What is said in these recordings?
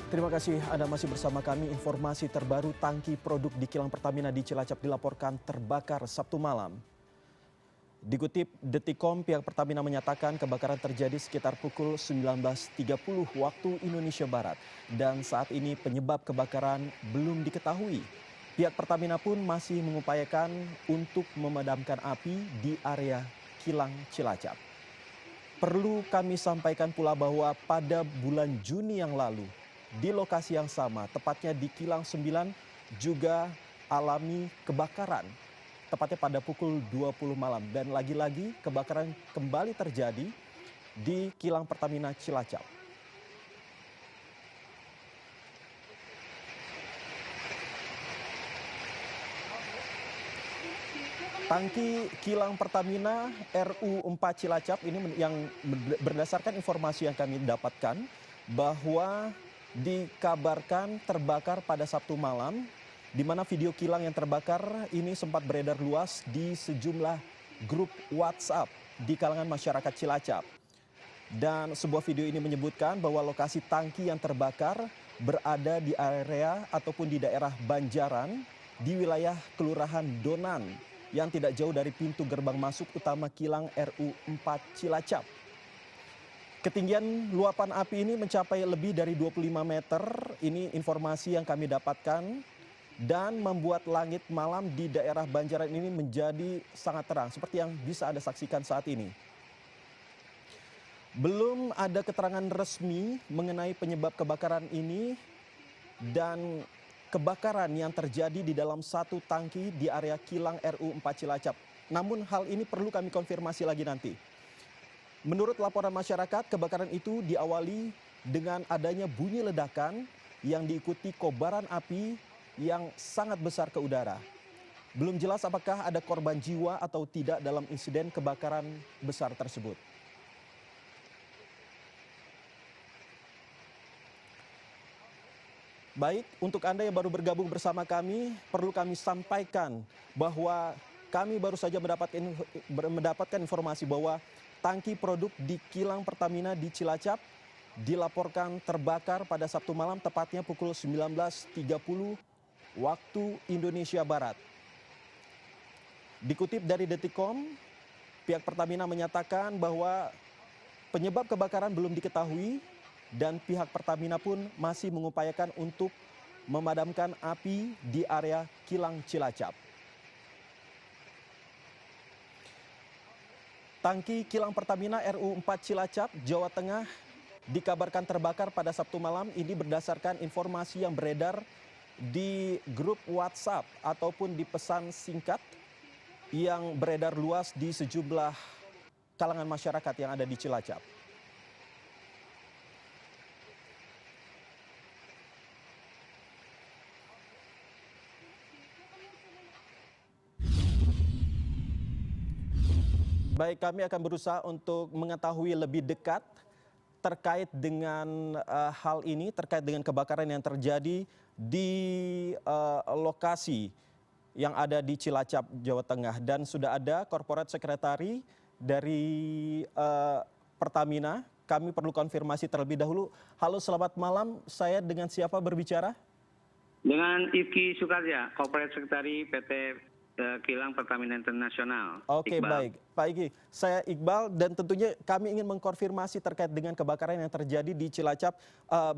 Terima kasih Anda masih bersama kami. Informasi terbaru, tangki produk di kilang Pertamina di Cilacap dilaporkan terbakar Sabtu malam. Dikutip Detikcom, pihak Pertamina menyatakan kebakaran terjadi sekitar pukul 19.30 waktu Indonesia Barat. Dan saat ini penyebab kebakaran belum diketahui. Pihak Pertamina pun masih mengupayakan untuk memadamkan api di area kilang Cilacap. Perlu kami sampaikan pula bahwa pada bulan Juni yang lalu, di lokasi yang sama, tepatnya di Kilang 9 juga alami kebakaran. Tepatnya pada pukul 20 malam. Dan lagi-lagi kebakaran kembali terjadi di Kilang Pertamina Cilacap. Tangki Kilang Pertamina RU4 Cilacap ini yang berdasarkan informasi yang kami dapatkan bahwa dikabarkan terbakar pada Sabtu malam, di mana video kilang yang terbakar ini sempat beredar luas di sejumlah grup WhatsApp di kalangan masyarakat Cilacap. Dan sebuah video ini menyebutkan bahwa lokasi tangki yang terbakar berada di area ataupun di daerah Banjaran di wilayah Kelurahan Donan yang tidak jauh dari pintu gerbang masuk utama kilang RU4 Cilacap. Ketinggian luapan api ini mencapai lebih dari 25 meter. Ini informasi yang kami dapatkan dan membuat langit malam di daerah Banjaran ini menjadi sangat terang seperti yang bisa Anda saksikan saat ini. Belum ada keterangan resmi mengenai penyebab kebakaran ini dan kebakaran yang terjadi di dalam satu tangki di area kilang RU4 Cilacap. Namun hal ini perlu kami konfirmasi lagi nanti. Menurut laporan masyarakat, kebakaran itu diawali dengan adanya bunyi ledakan yang diikuti kobaran api yang sangat besar ke udara. Belum jelas apakah ada korban jiwa atau tidak dalam insiden kebakaran besar tersebut. Baik, untuk Anda yang baru bergabung bersama kami, perlu kami sampaikan bahwa kami baru saja mendapatkan informasi bahwa tangki produk di kilang Pertamina di Cilacap dilaporkan terbakar pada Sabtu malam, tepatnya pukul 19.30 waktu Indonesia Barat. Dikutip dari Detikcom, pihak Pertamina menyatakan bahwa penyebab kebakaran belum diketahui dan pihak Pertamina pun masih mengupayakan untuk memadamkan api di area kilang Cilacap. Tangki kilang Pertamina RU4 Cilacap, Jawa Tengah dikabarkan terbakar pada Sabtu malam. Ini berdasarkan informasi yang beredar di grup WhatsApp ataupun di pesan singkat yang beredar luas di sejumlah kalangan masyarakat yang ada di Cilacap. Baik, kami akan berusaha untuk mengetahui lebih dekat terkait dengan hal ini, terkait dengan kebakaran yang terjadi di lokasi yang ada di Cilacap, Jawa Tengah. Dan sudah ada Corporate Secretary dari Pertamina. Kami perlu konfirmasi terlebih dahulu. Halo, selamat malam. Saya dengan siapa berbicara? Dengan Ifki Sukarja, Corporate Secretary PT Kilang Pertamina Internasional. Oke, baik. Pak Iki, saya Iqbal dan tentunya kami ingin mengkonfirmasi terkait dengan kebakaran yang terjadi di Cilacap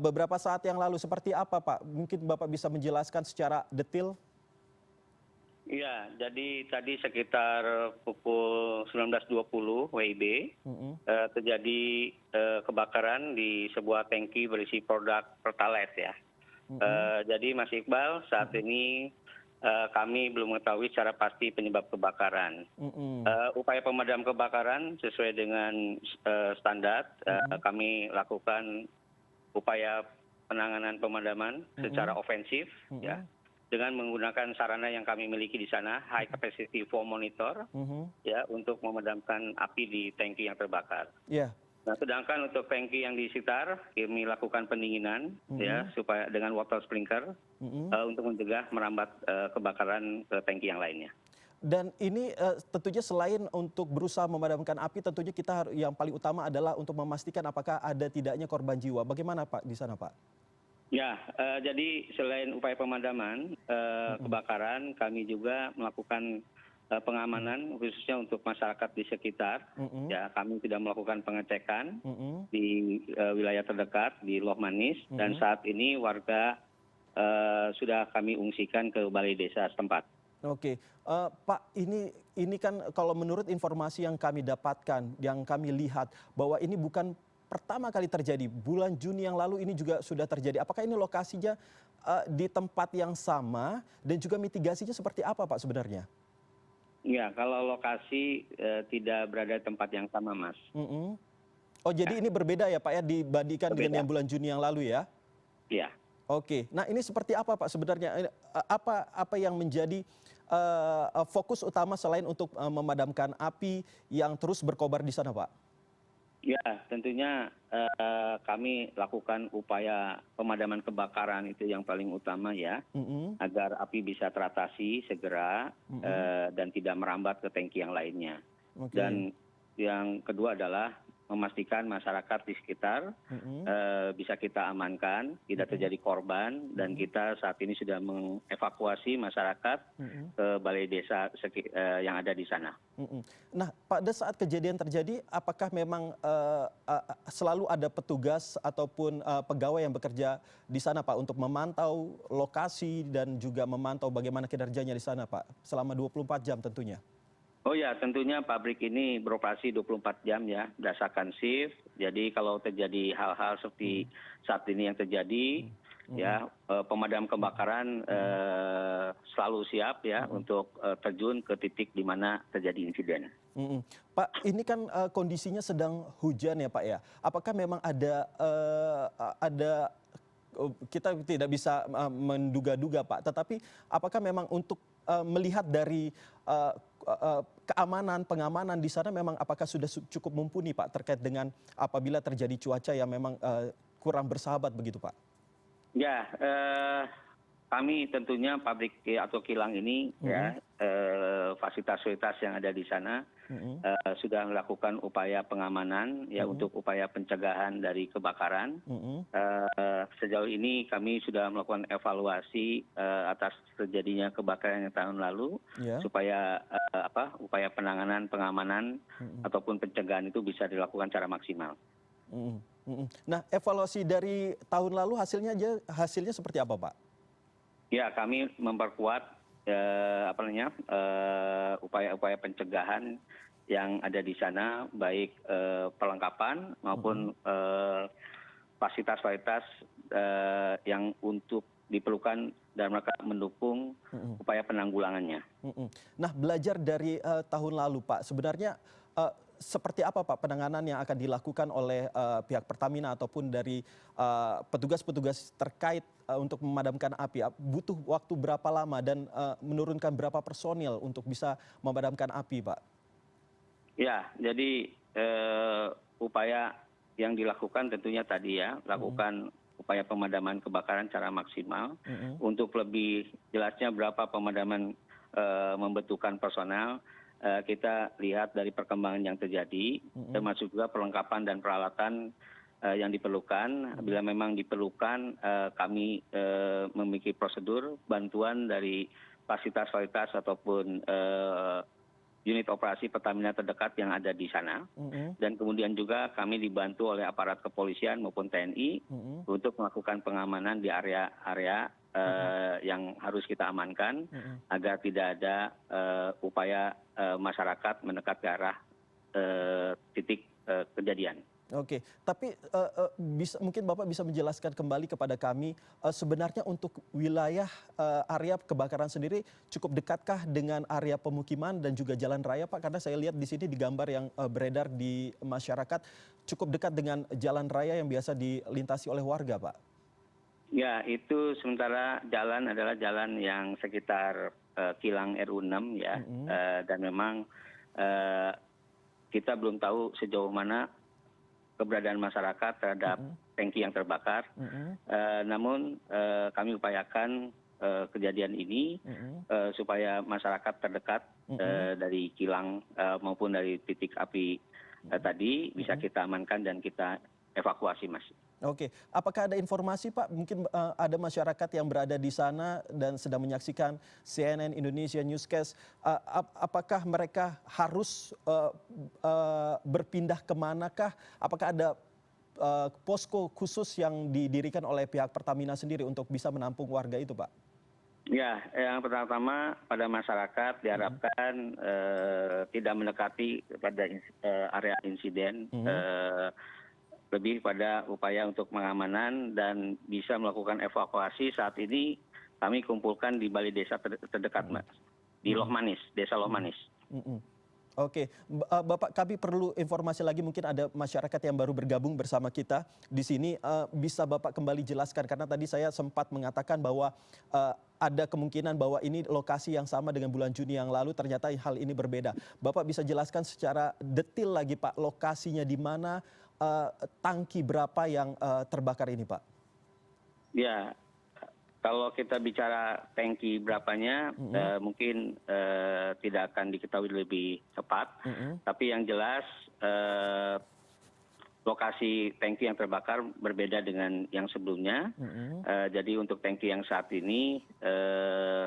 beberapa saat yang lalu. Seperti apa, Pak? Mungkin Bapak bisa menjelaskan secara detail? Iya, jadi tadi sekitar pukul 19.20 WIB terjadi kebakaran di sebuah tangki berisi produk Pertalite ya. Jadi Mas Iqbal, saat ini kami belum mengetahui secara pasti penyebab kebakaran. Upaya pemadam kebakaran sesuai dengan standar, kami lakukan upaya penanganan pemadaman secara ofensif, ya, dengan menggunakan sarana yang kami miliki di sana, high capacity foam monitor, ya, untuk memadamkan api di tangki yang terbakar. Yeah. Nah, sedangkan untuk tangki yang di sekitar kami lakukan pendinginan ya supaya dengan water sprinkler untuk mencegah merambat kebakaran ke tangki yang lainnya. Dan ini tentunya selain untuk berusaha memadamkan api, tentunya kita yang paling utama adalah untuk memastikan apakah ada tidaknya korban jiwa. Bagaimana Pak di sana Pak? Ya, jadi selain upaya pemadaman kebakaran, kami juga melakukan pengamanan khususnya untuk masyarakat di sekitar. Mhm, Ya, kami tidak melakukan pengecekan mhm. di wilayah terdekat di Loh Manis dan Mhm. saat ini warga sudah kami ungsikan ke balai desa setempat. Oke, Pak, ini kan kalau menurut informasi yang kami dapatkan, yang kami lihat bahwa ini bukan pertama kali terjadi. Bulan Juni yang lalu ini juga sudah terjadi. Apakah ini lokasinya di tempat yang sama dan juga mitigasinya seperti apa, Pak, sebenarnya? Ya, kalau lokasi tidak berada di tempat yang sama, Mas. Mhm. Oh, jadi Ya, ini berbeda ya, Pak, ya, dibandingkan dengan berbeda. yang bulan Juni yang lalu ya? Ya. Oke. Nah, ini seperti apa, Pak, sebenarnya? Apa yang menjadi fokus utama selain untuk memadamkan api yang terus berkobar di sana, Pak? Ya, tentunya kami lakukan upaya pemadaman kebakaran itu yang paling utama ya, Mhm, agar api bisa teratasi segera mhm. dan tidak merambat ke tangki yang lainnya. Oke. Dan yang kedua adalah memastikan masyarakat di sekitar Mhm, bisa kita amankan, tidak mhm, terjadi korban, dan mhm, kita saat ini sudah mengevakuasi masyarakat mhm, ke balai desa yang ada di sana. mhm. Nah, pada saat kejadian terjadi, apakah memang selalu ada petugas ataupun pegawai yang bekerja di sana, Pak, untuk memantau lokasi dan juga memantau bagaimana kinerjanya di sana, Pak, selama 24 jam tentunya? Oh ya, tentunya pabrik ini beroperasi 24 jam ya, berdasarkan shift. Jadi kalau terjadi hal-hal seperti Mhm, saat ini yang terjadi, mhm, mhm, ya pemadam kebakaran mhm, selalu siap ya mhm. untuk terjun ke titik di mana terjadi insiden. Mhm. Pak, ini kan, kondisinya sedang hujan ya, Pak, ya. Apakah memang kita tidak bisa, menduga-duga, Pak, tetapi apakah memang untuk, melihat dari, keamanan, pengamanan di sana memang apakah sudah cukup mumpuni, Pak, terkait dengan apabila terjadi cuaca yang memang, kurang bersahabat begitu, Pak? Ya, kami tentunya pabrik atau kilang ini Mhm, ya, fasilitas-fasilitas yang ada di sana mhm, sudah melakukan upaya pengamanan ya mhm, untuk upaya pencegahan dari kebakaran. mhm, Sejauh ini kami sudah melakukan evaluasi atas terjadinya kebakaran yang tahun lalu iya, supaya upaya penanganan pengamanan mhm, ataupun pencegahan itu bisa dilakukan secara maksimal. mhm, mhm. Nah, evaluasi dari tahun lalu hasilnya seperti apa, Pak? Ya, kami memperkuat upaya-upaya pencegahan yang ada di sana, baik perlengkapan Mhm, maupun fasilitas-fasilitas yang untuk diperlukan dan mereka mendukung mhm. upaya penanggulangannya. Mhm. Nah, belajar dari, tahun lalu, Pak, sebenarnya, seperti apa, Pak, penanganan yang akan dilakukan oleh, pihak Pertamina ataupun dari, petugas-petugas terkait, untuk memadamkan api? Butuh waktu berapa lama dan, menurunkan berapa personil untuk bisa memadamkan api, Pak? Ya, jadi upaya yang dilakukan tentunya tadi ya, Mhm, lakukan upaya pemadaman kebakaran secara maksimal. mhm, Untuk lebih jelasnya berapa pemadaman membutuhkan personel, kita lihat dari perkembangan yang terjadi, mhm, termasuk juga perlengkapan dan peralatan yang diperlukan. mhm, Bila memang diperlukan, kami memiliki prosedur bantuan dari fasilitas-fasilitas ataupun unit operasi Pertamina terdekat yang ada di sana. mhm, Dan kemudian juga kami dibantu oleh aparat kepolisian maupun TNI mhm, untuk melakukan pengamanan di area-area mhm, yang harus kita amankan mhm. agar tidak ada upaya masyarakat mendekat ke arah titik kejadian. Oke, tapi, mungkin Bapak bisa menjelaskan kembali kepada kami, sebenarnya untuk wilayah, area kebakaran sendiri cukup dekatkah dengan area pemukiman dan juga jalan raya, Pak? Karena saya lihat di sini di gambar yang, beredar di masyarakat, cukup dekat dengan jalan raya yang biasa dilintasi oleh warga, Pak. Ya, itu sementara jalan adalah jalan yang sekitar kilang RU 6 ya, Mhm, dan memang eh, kita belum tahu sejauh mana keberadaan masyarakat terhadap mhm, tangki yang terbakar. mhm, Namun kami upayakan kejadian ini mhm, supaya masyarakat terdekat mhm, dari kilang maupun dari titik api mhm, tadi bisa mhm. kita amankan dan kita evakuasi, Mas. Oke, apakah ada informasi Pak, mungkin ada masyarakat yang berada di sana dan sedang menyaksikan CNN Indonesia Newscast, apakah mereka harus berpindah kemanakah? Apakah ada posko khusus yang didirikan oleh pihak Pertamina sendiri untuk bisa menampung warga itu Pak? Ya, yang pertama pada masyarakat diharapkan tidak mendekati pada area insiden, lebih pada upaya untuk pengamanan dan bisa melakukan evakuasi. Saat ini kami kumpulkan di balai desa terdekat, Mas, di Loh Manis, Desa Loh Manis. Oke, Bapak, kami perlu informasi lagi, mungkin ada masyarakat yang baru bergabung bersama kita di sini. Bisa Bapak kembali jelaskan, karena tadi saya sempat mengatakan bahwa ada kemungkinan bahwa ini lokasi yang sama dengan bulan Juni yang lalu, ternyata hal ini berbeda. Bapak bisa jelaskan secara detail lagi Pak, lokasinya di mana, tangki berapa yang terbakar ini Pak? Ya, kalau kita bicara tangki berapanya, mungkin tidak akan diketahui lebih cepat. Tapi yang jelas lokasi tangki yang terbakar berbeda dengan yang sebelumnya. Jadi untuk tangki yang saat ini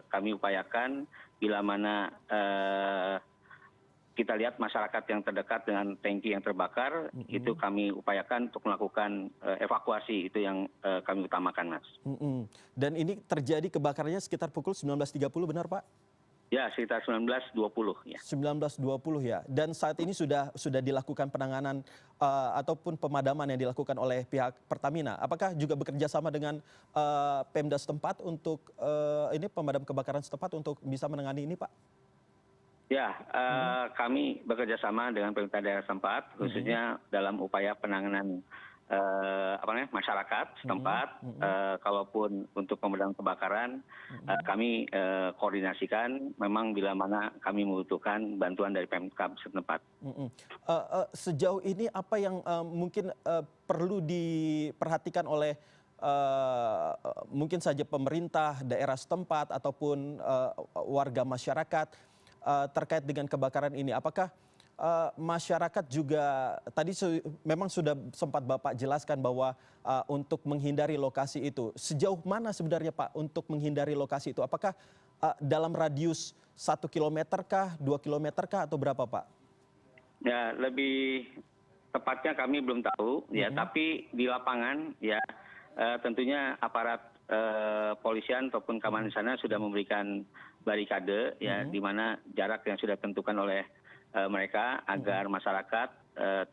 kami upayakan bila mana kita lihat masyarakat yang terdekat dengan tangki yang terbakar, itu kami upayakan untuk melakukan evakuasi, itu yang kami utamakan, Mas. Dan ini terjadi kebakarannya sekitar pukul 19.30, benar Pak? Ya, sekitar 19.20 ya. 19.20 ya. Dan saat ini sudah dilakukan penanganan ataupun pemadaman yang dilakukan oleh pihak Pertamina. Apakah juga bekerja sama dengan Pemda setempat untuk ini pemadam kebakaran setempat untuk bisa menangani ini, Pak? Ya, kami bekerja sama dengan pemerintah daerah setempat, khususnya dalam upaya penanganan masyarakat setempat. Kalaupun untuk pemadam kebakaran, kami koordinasikan memang bila mana kami membutuhkan bantuan dari Pemkab setempat. Sejauh ini apa yang mungkin perlu diperhatikan oleh mungkin saja pemerintah daerah setempat ataupun warga masyarakat terkait dengan kebakaran ini? Apakah masyarakat juga tadi memang sudah sempat Bapak jelaskan bahwa untuk menghindari lokasi itu, sejauh mana sebenarnya Pak untuk menghindari lokasi itu? Apakah dalam radius 1 kilometer kah, 2 kilometer kah, atau berapa Pak? Ya, lebih tepatnya kami belum tahu ya, tapi di lapangan ya tentunya aparat polisian ataupun keamanan di sana sudah memberikan barikade ya, di mana jarak yang sudah ditentukan oleh mereka agar masyarakat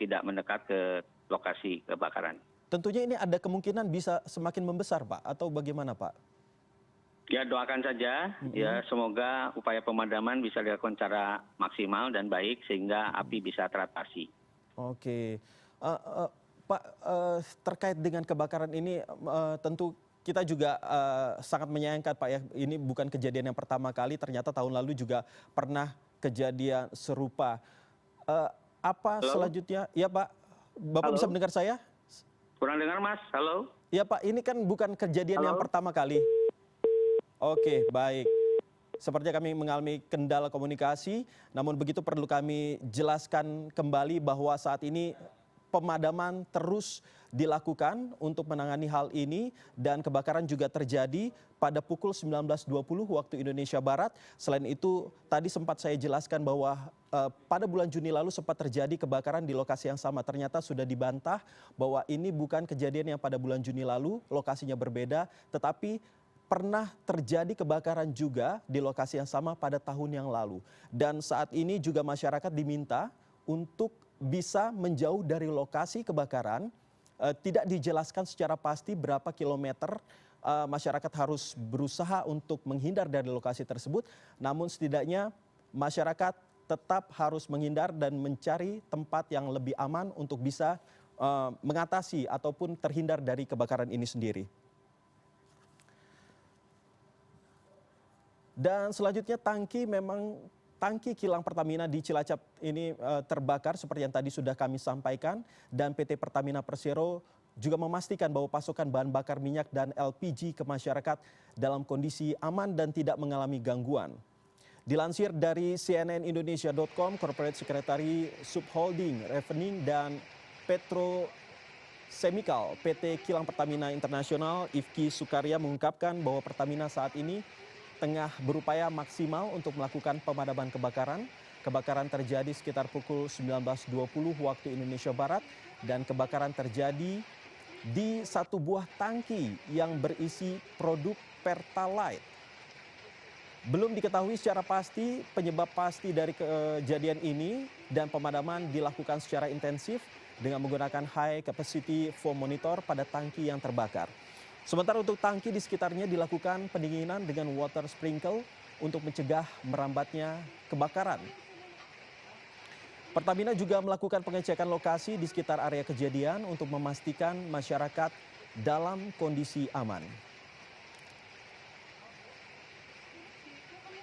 tidak mendekat ke lokasi kebakaran. Tentunya ini ada kemungkinan bisa semakin membesar Pak, atau bagaimana Pak? Ya, doakan saja ya, semoga upaya pemadaman bisa dilakukan secara maksimal dan baik sehingga api bisa teratasi. Oke, Pak, terkait dengan kebakaran ini tentu kita juga sangat menyayangkan Pak ya, ini bukan kejadian yang pertama kali, ternyata tahun lalu juga pernah kejadian serupa. Apa Halo? selanjutnya? Ya Pak, Bapak Halo? bisa mendengar saya? Kurang dengar, Mas? Halo? Ya Pak, ini kan bukan kejadian yang Halo? pertama kali. Oke, baik. Sepertinya kami mengalami kendala komunikasi, namun begitu perlu kami jelaskan kembali bahwa saat ini pemadaman terus dilakukan untuk menangani hal ini, dan kebakaran juga terjadi pada pukul 19.20 waktu Indonesia Barat. Selain itu, tadi sempat saya jelaskan bahwa pada bulan Juni lalu sempat terjadi kebakaran di lokasi yang sama. Ternyata sudah dibantah bahwa ini bukan kejadian yang pada bulan Juni lalu, lokasinya berbeda, tetapi pernah terjadi kebakaran juga di lokasi yang sama pada tahun yang lalu. Dan saat ini juga masyarakat diminta untuk bisa menjauh dari lokasi kebakaran. Tidak dijelaskan secara pasti berapa kilometer masyarakat harus berusaha untuk menghindar dari lokasi tersebut. Namun setidaknya masyarakat tetap harus menghindar dan mencari tempat yang lebih aman untuk bisa mengatasi ataupun terhindar dari kebakaran ini sendiri. Dan selanjutnya tangki kilang Pertamina di Cilacap ini terbakar seperti yang tadi sudah kami sampaikan, dan PT Pertamina Persero juga memastikan bahwa pasokan bahan bakar minyak dan LPG ke masyarakat dalam kondisi aman dan tidak mengalami gangguan. Dilansir dari cnnindonesia.com, Corporate Secretary Subholding, Revening dan Semikal PT Kilang Pertamina Internasional Ifki Sukarya mengungkapkan bahwa Pertamina saat ini tengah berupaya maksimal untuk melakukan pemadaman kebakaran. Kebakaran terjadi sekitar pukul 19.20 waktu Indonesia Barat dan kebakaran terjadi di satu buah tangki yang berisi produk Pertalite. Belum diketahui secara pasti penyebab pasti dari kejadian ini dan pemadaman dilakukan secara intensif dengan menggunakan high capacity foam monitor pada tangki yang terbakar. Sementara untuk tangki di sekitarnya dilakukan pendinginan dengan water sprinkle untuk mencegah merambatnya kebakaran. Pertamina juga melakukan pengecekan lokasi di sekitar area kejadian untuk memastikan masyarakat dalam kondisi aman.